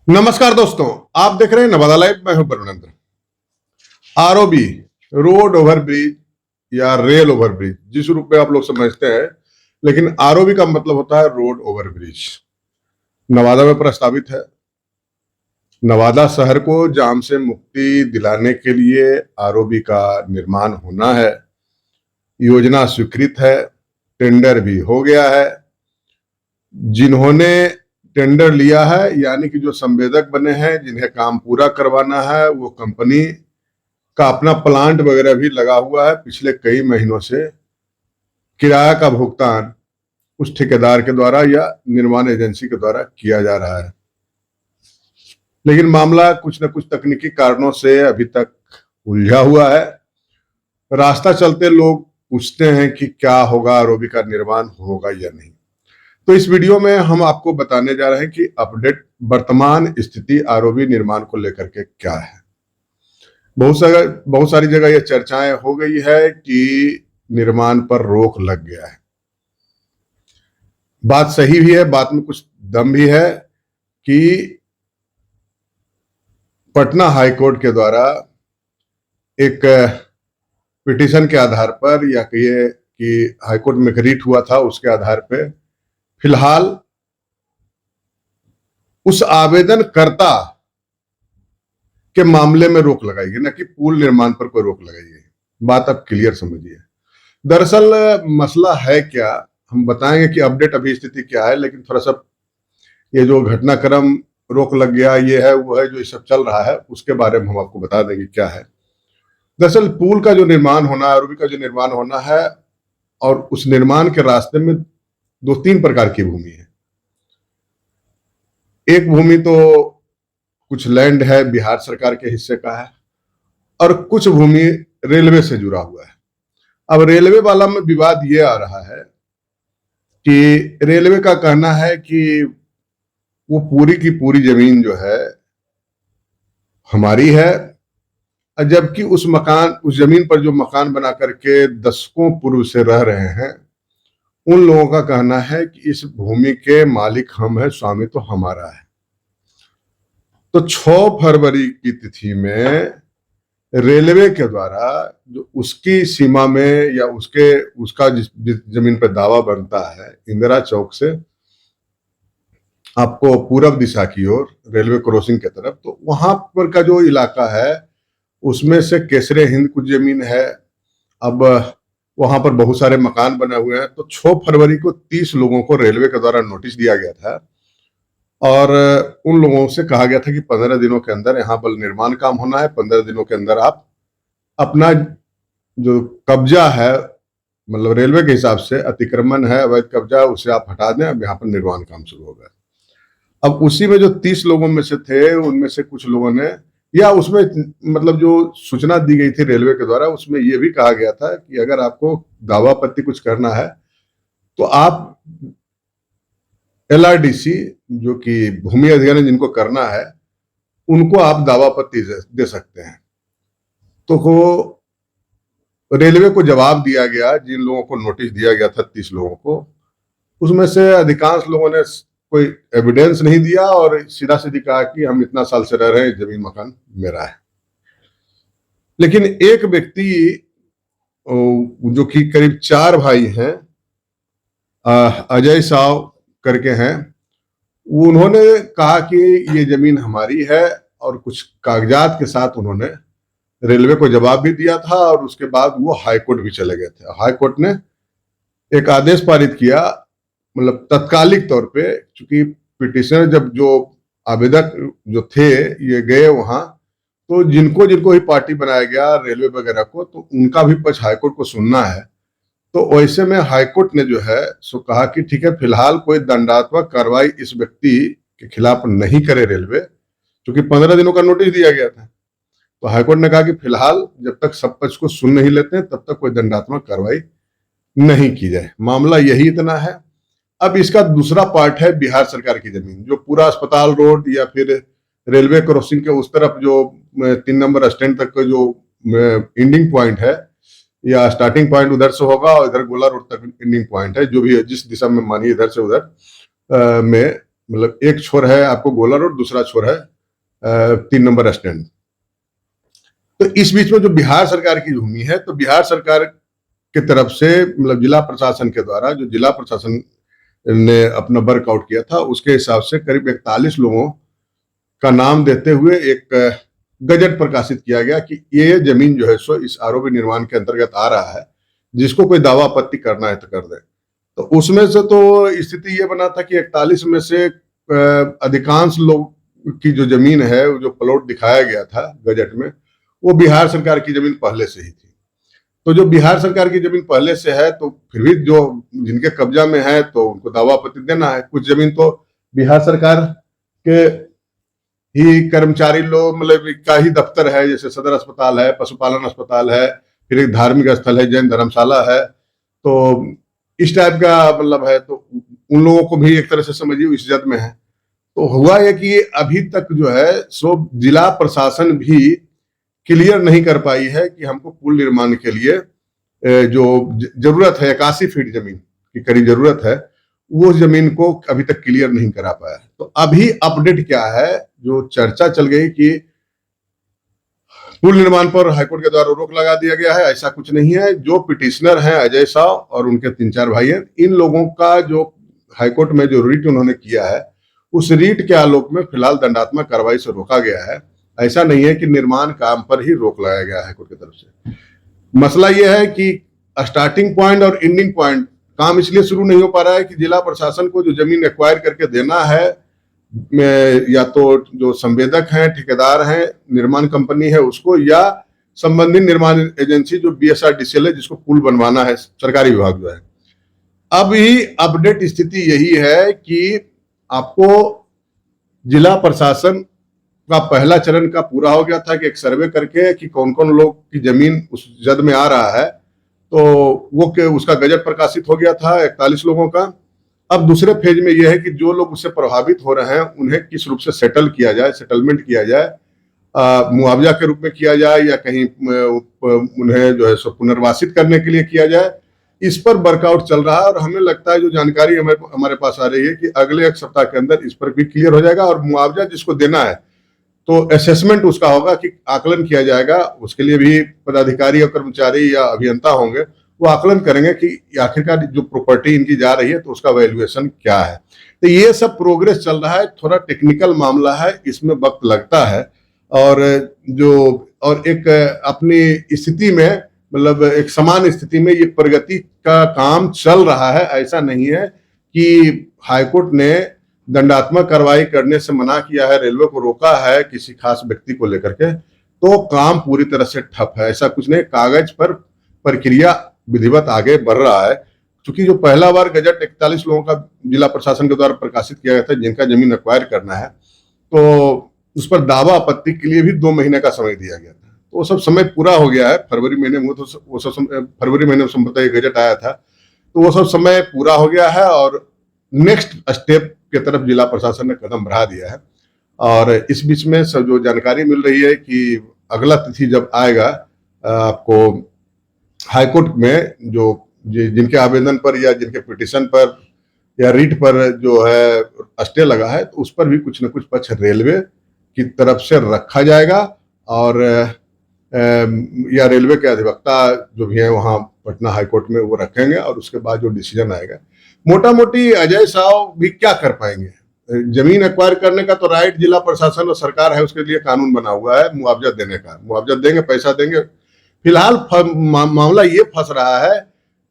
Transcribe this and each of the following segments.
नमस्कार दोस्तों, आप देख रहे हैं नवादा लाइव। मैं हूं परमानंद। आरओबी, रोड ओवर ब्रिज या रेल ओवर ब्रिज, जिस रूप में आप लोग समझते हैं, लेकिन आरओबी का मतलब होता है रोड ओवर ब्रिज। नवादा में प्रस्तावित है। नवादा शहर को जाम से मुक्ति दिलाने के लिए आरओबी का निर्माण होना है। योजना स्वीकृत है, टेंडर भी हो गया है। जिन्होंने टेंडर लिया है, यानी कि जो संवेदक बने हैं, जिन्हें काम पूरा करवाना है, वो कंपनी का अपना प्लांट वगैरह भी लगा हुआ है। पिछले कई महीनों से किराया का भुगतान उस ठेकेदार के द्वारा या निर्माण एजेंसी के द्वारा किया जा रहा है, लेकिन मामला कुछ न कुछ तकनीकी कारणों से अभी तक उलझा हुआ है। रास्ता चलते लोग पूछते हैं कि क्या होगा, आरओबी का निर्माण होगा या नहीं। तो इस वीडियो में हम आपको बताने जा रहे हैं कि अपडेट, वर्तमान स्थिति आरओबी निर्माण को लेकर के क्या है। बहुत सारी जगह यह चर्चाएं हो गई है कि निर्माण पर रोक लग गया है। बात सही भी है, बात में कुछ दम भी है कि पटना हाईकोर्ट के द्वारा एक पिटीशन के आधार पर, या कहिए कि हाईकोर्ट में रिट हुआ था, उसके आधार पर फिलहाल उस आवेदनकर्ता के मामले में रोक लगाई गई, न कि पुल निर्माण पर कोई रोक लगाई गई। बात अब क्लियर समझिए। दरअसल मसला है क्या, हम बताएंगे कि अपडेट अभी स्थिति क्या है, लेकिन थोड़ा सा ये जो घटनाक्रम रोक लग गया, ये है वो है, जो ये सब चल रहा है, उसके बारे में हम आपको बता देंगे क्या है। दरअसल पुल का जो निर्माण होना है, आरओबी का जो निर्माण होना है, और उस निर्माण के रास्ते में 2-3 प्रकार की भूमि है। एक भूमि तो कुछ लैंड है, बिहार सरकार के हिस्से का है, और कुछ भूमि रेलवे से जुड़ा हुआ है। अब रेलवे वाला में विवाद ये आ रहा है कि रेलवे का कहना है कि वो पूरी की पूरी जमीन जो है हमारी है, जबकि उस जमीन पर जो मकान बना करके दशकों पूर्व से रह रहे हैं, उन लोगों का कहना है कि इस भूमि के मालिक हम हैं, स्वामी तो हमारा है। तो 6 फरवरी की तिथि में रेलवे के द्वारा जो उसकी सीमा में या उसका जिस जमीन पर दावा बनता है, इंदिरा चौक से आपको पूरब दिशा की ओर रेलवे क्रॉसिंग की तरफ, तो वहां पर का जो इलाका है उसमें से केसरे हिंद कुछ जमीन है। अब वहां पर बहुत सारे मकान बने हुए हैं। तो 6 फरवरी को 30 लोगों को रेलवे के द्वारा नोटिस दिया गया था, और उन लोगों से कहा गया था कि 15 दिनों के अंदर यहाँ पर निर्माण काम होना है। 15 दिनों के अंदर आप अपना जो कब्जा है, मतलब रेलवे के हिसाब से अतिक्रमण है, अवैध कब्जा, उसे आप हटा दें, अब यहाँ पर निर्माण काम शुरू होगा। अब उसी में जो 30 लोगों में से थे, उनमें से कुछ लोगों ने, या उसमें मतलब जो सूचना दी गई थी रेलवे के द्वारा, उसमें यह भी कहा गया था कि अगर आपको दावा आपत्ति कुछ करना है तो आप एलआरडीसी, जो कि भूमि अधिग्रहण जिनको करना है, उनको आप दावा आपत्ति दे सकते हैं। तो वो रेलवे को जवाब दिया गया, जिन लोगों को नोटिस दिया गया था 30 लोगों को, उसमें से अधिकांश लोगों ने कोई एविडेंस नहीं दिया और सीधा सीधी कहा कि हम इतना साल से रह रहे हैं, जमीन मकान मेरा है। लेकिन एक व्यक्ति जो कि करीब 4 भाई हैं, अजय साव करके हैं, उन्होंने कहा कि ये जमीन हमारी है, और कुछ कागजात के साथ उन्होंने रेलवे को जवाब भी दिया था, और उसके बाद वो हाईकोर्ट भी चले गए थे। हाईकोर्ट ने एक आदेश पारित किया, मतलब तत्कालिक तौर पे, चूंकि पिटिशनर जब जो आवेदक जो थे ये गए वहां, तो जिनको जिनको ही पार्टी बनाया गया रेलवे वगैरह को, तो उनका भी पक्ष हाईकोर्ट को सुनना है। तो वैसे में हाईकोर्ट ने जो है सो कहा कि ठीक है, फिलहाल कोई दंडात्मक कार्रवाई इस व्यक्ति के खिलाफ नहीं करे रेलवे, क्योंकि 15 दिनों का नोटिस दिया गया था। तो हाईकोर्ट ने कहा कि फिलहाल जब तक सब पक्ष को सुन नहीं लेते हैं, तब तक कोई दंडात्मक कार्रवाई नहीं की जाए। मामला यही इतना है। अब इसका दूसरा पार्ट है बिहार सरकार की जमीन, जो पूरा अस्पताल रोड या फिर रेलवे क्रॉसिंग के उस तरफ जो 3 नंबर स्टैंड तक का जो एंडिंग पॉइंट है, या स्टार्टिंग पॉइंट उधर से होगा और इधर गोला रोड तक एंडिंग पॉइंट है, जो भी है, जिस दिशा में मानिए इधर से उधर में मतलब एक छोर है आपको गोला रोड, दूसरा छोर है 3 नंबर स्टैंड। तो इस बीच में जो बिहार सरकार की भूमि है, तो बिहार सरकार की तरफ से मतलब जिला प्रशासन के द्वारा, जो जिला प्रशासन ने अपना वर्कआउट किया था, उसके हिसाब से करीब 41 लोगों का नाम देते हुए एक गजट प्रकाशित किया गया कि ये जमीन जो है सो इस आरओबी निर्माण के अंतर्गत आ रहा है, जिसको कोई दावा आपत्ति करना है तो कर दे। तो उसमें से तो स्थिति ये बना था कि 41 में से अधिकांश लोग की जो जमीन है, जो प्लॉट दिखाया गया था गजट में, वो बिहार सरकार की जमीन पहले से ही थी। तो जो बिहार सरकार की जमीन पहले से है, तो फिर भी जो जिनके कब्जा में है तो उनको दावा आपत्ति देना है। कुछ जमीन तो बिहार सरकार के ही कर्मचारी लोग मतलब का ही दफ्तर है, जैसे सदर अस्पताल है, पशुपालन अस्पताल है, फिर एक धार्मिक स्थल है, जैन धर्मशाला है, तो इस टाइप का मतलब है। तो उन लोगों को भी एक तरह से समझिए इस जद में है। तो हुआ है कि अभी तक जो है सो जिला प्रशासन भी क्लियर नहीं कर पाई है कि हमको पुल निर्माण के लिए जो जरूरत है 81 फीट जमीन की करीब जरूरत है, वो जमीन को अभी तक क्लियर नहीं करा पाया। तो अभी अपडेट क्या है, जो चर्चा चल गई कि पुल निर्माण पर हाईकोर्ट के द्वारा रोक लगा दिया गया है, ऐसा कुछ नहीं है। जो पिटिशनर हैं अजय शाह और उनके 3-4 भाई हैं, इन लोगों का जो हाईकोर्ट में जो रीट उन्होंने किया है, उस रीट के आलोक में फिलहाल दंडात्मक कार्रवाई से रोका गया है। ऐसा नहीं है कि निर्माण काम पर ही रोक लगाया गया है हाईकोर्ट की तरफ से। मसला यह है कि स्टार्टिंग पॉइंट और एंडिंग पॉइंट काम इसलिए शुरू नहीं हो पा रहा है कि जिला प्रशासन को जो जमीन एक्वायर करके देना है, या तो जो संवेदक हैं, ठेकेदार हैं, निर्माण कंपनी है उसको, या संबंधित निर्माण एजेंसी जो BSRDCL है, जिसको पुल बनवाना है, सरकारी विभाग जो है। अभी अपडेट स्थिति यही है कि आपको जिला प्रशासन का पहला चरण का पूरा हो गया था कि एक सर्वे करके कि कौन कौन लोग की जमीन उस जद में आ रहा है, तो वो उसका गजट प्रकाशित हो गया था 41 लोगों का। अब दूसरे फेज में यह है कि जो लोग उससे प्रभावित हो रहे हैं उन्हें किस रूप से सेटल किया जाए, सेटलमेंट किया जाए, मुआवजा के रूप में किया जाए, या कहीं उन्हें जो है सो पुनर्वासित करने के लिए किया जाए, इस पर वर्कआउट चल रहा है। और हमें लगता है, जो जानकारी हमारे पास आ रही है, कि अगले 1 सप्ताह के अंदर इस पर भी क्लियर हो जाएगा। और मुआवजा जिसको देना है तो असेसमेंट उसका होगा कि आकलन किया जाएगा, उसके लिए भी पदाधिकारी और कर्मचारी या अभियंता होंगे, वो आकलन करेंगे कि आखिरकार जो प्रॉपर्टी इनकी जा रही है तो उसका वैल्यूएशन क्या है। तो ये सब प्रोग्रेस चल रहा है, थोड़ा टेक्निकल मामला है, इसमें वक्त लगता है। और एक अपनी स्थिति में मतलब एक समान स्थिति में ये प्रगति का काम चल रहा है। ऐसा नहीं है कि हाईकोर्ट ने दंडात्मक कार्रवाई करने से मना किया है, रेलवे को रोका है किसी खास व्यक्ति को लेकर के, तो काम पूरी तरह से ठप है, ऐसा कुछ नहीं। कागज पर प्रक्रिया विधिवत आगे बढ़ रहा है। क्योंकि जो पहला बार गजट 41 लोगों का जिला प्रशासन के द्वारा प्रकाशित किया गया था, जिनका जमीन एक्वायर करना है, तो उस पर दावा आपत्ति के लिए भी 2 महीने का समय दिया गया था। तो वो सब समय पूरा हो गया है। फरवरी महीने में फरवरी महीने में संभवतः गजट आया था, तो वो सब समय पूरा हो गया है और नेक्स्ट स्टेप की तरफ जिला प्रशासन ने कदम बढ़ा दिया है। और इस बीच में सब जो जानकारी मिल रही है कि अगला तिथि जब आएगा, आपको हाईकोर्ट में जो जिनके आवेदन पर या जिनके पिटिशन पर या रीट पर जो है स्टे लगा है, तो उस पर भी कुछ न कुछ पक्ष रेलवे की तरफ से रखा जाएगा। और या रेलवे के अधिवक्ता जो भी हैं वहाँ पटना हाईकोर्ट में वो रखेंगे, और उसके बाद जो डिसीजन आएगा। मोटा मोटी अजय साहब भी क्या कर पाएंगे? जमीन एक्वायर करने का तो राइट जिला प्रशासन और सरकार है, उसके लिए कानून बना हुआ है मुआवजा देने का। मुआवजा देंगे, पैसा देंगे। फिलहाल मामला ये फंस रहा है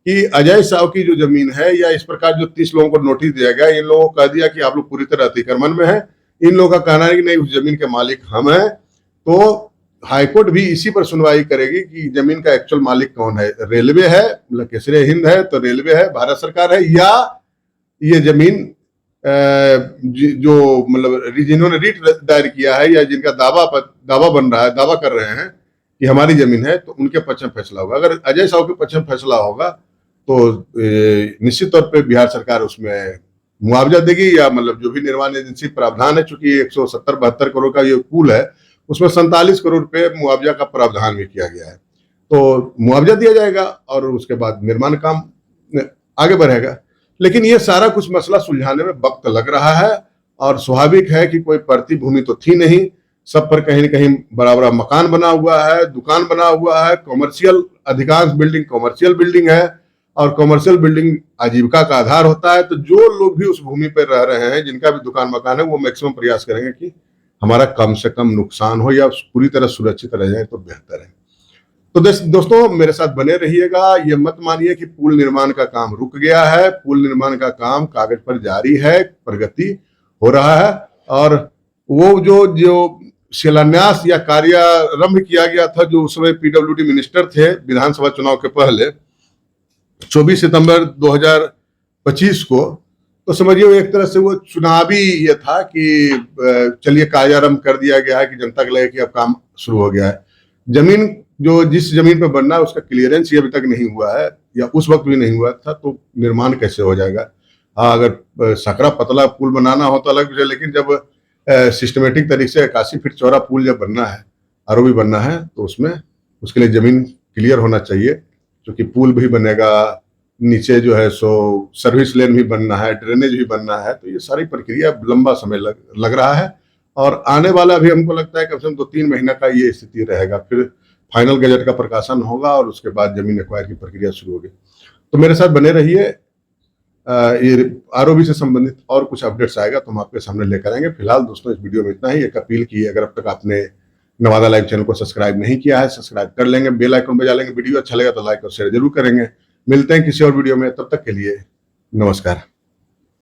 कि अजय साहब की जो जमीन है, या इस प्रकार जो 30 लोगों को नोटिस दिया गया, इन लोगों को कह दिया कि आप लोग पूरी तरह अतिक्रमण में हैं। इन लोगों का कहना है कि नहीं, उस जमीन के मालिक हम हैं। तो हाईकोर्ट भी इसी पर सुनवाई करेगी कि जमीन का एक्चुअल मालिक कौन है। रेलवे है, मतलब केसरे हिंद है तो रेलवे है, भारत सरकार है, या ये जमीन जो मतलब जिन्होंने रीट दायर किया है या जिनका दावा बन रहा है, दावा कर रहे हैं कि हमारी जमीन है, तो उनके पक्ष में फैसला होगा। अगर अजय साहब के पक्ष में फैसला होगा तो निश्चित तौर पे बिहार सरकार उसमें मुआवजा देगी, या मतलब जो भी निर्माण एजेंसी प्रावधान है, चूंकि 170-72 करोड़ का ये पुल है, उसमें 47 करोड़ रुपए मुआवजा का प्रावधान भी किया गया है। तो मुआवजा दिया जाएगा और उसके बाद निर्माण काम आगे बढ़ेगा। लेकिन ये सारा कुछ मसला सुलझाने में वक्त लग रहा है, और स्वाभाविक है कि कोई पड़ती भूमि तो थी नहीं, सब पर कहीं न कहीं बड़ा बड़ा मकान बना हुआ है, दुकान बना हुआ है, कॉमर्शियल, अधिकांश बिल्डिंग कॉमर्शियल बिल्डिंग है और कॉमर्शियल बिल्डिंग आजीविका का आधार होता है। तो जो लोग भी उस भूमि पर रह रहे हैं, जिनका भी दुकान मकान है, वो मैक्सिमम प्रयास करेंगे कि हमारा कम से कम नुकसान हो या पूरी तरह सुरक्षित रह जाए तो बेहतर है। तो दोस्तों मेरे साथ बने रहिएगा। ये मत मानिए कि पुल निर्माण का काम रुक गया है। पुल निर्माण का काम कागज पर जारी है, प्रगति हो रहा है। और वो जो शिलान्यास या कार्यारंभ किया गया था, जो उस समय पीडब्ल्यूडी मिनिस्टर थे विधानसभा चुनाव के पहले 24 सितंबर 2025 को, तो समझिए एक तरह से वो चुनावी ये था कि चलिए कार्यारंभ कर दिया गया है कि जनता को लगे कि अब काम शुरू हो गया है। जमीन जो जिस जमीन पर बनना है उसका क्लियरेंस ही अभी तक नहीं हुआ है या उस वक्त भी नहीं हुआ था, तो निर्माण कैसे हो जाएगा। हाँ, अगर सकरा पतला पुल बनाना हो तो अलग विषय, लेकिन जब सिस्टमेटिक तरीके से 81 फीट चौड़ा पुल जब बनना है, आरओबी बनना है, तो उसमें उसके लिए जमीन क्लियर होना चाहिए, क्योंकि पुल भी बनेगा, नीचे जो है सो सर्विस लेन भी बनना है, ड्रेनेज भी बनना है। तो ये सारी प्रक्रिया लंबा समय लग रहा है और आने वाला भी हमको लगता है कम से कम 2-3 महीना का ये स्थिति रहेगा। फिर फाइनल गजट का प्रकाशन होगा और उसके बाद जमीन एक्वायर की प्रक्रिया शुरू होगी। तो मेरे साथ बने रहिए। ये आरओबी से संबंधित और कुछ अपडेट्स आएगा तो हम आपके सामने लेकर आएंगे। फिलहाल दोस्तों इस वीडियो में इतना ही। एक अपील की, अगर अब तक आपने नवादा लाइव चैनल को सब्सक्राइब नहीं किया है, सब्सक्राइब कर लेंगे, बेल आइकन बजा लेंगे। वीडियो अच्छा लगा तो लाइक और शेयर जरूर करेंगे। मिलते हैं किसी और वीडियो में, तब तक के लिए नमस्कार।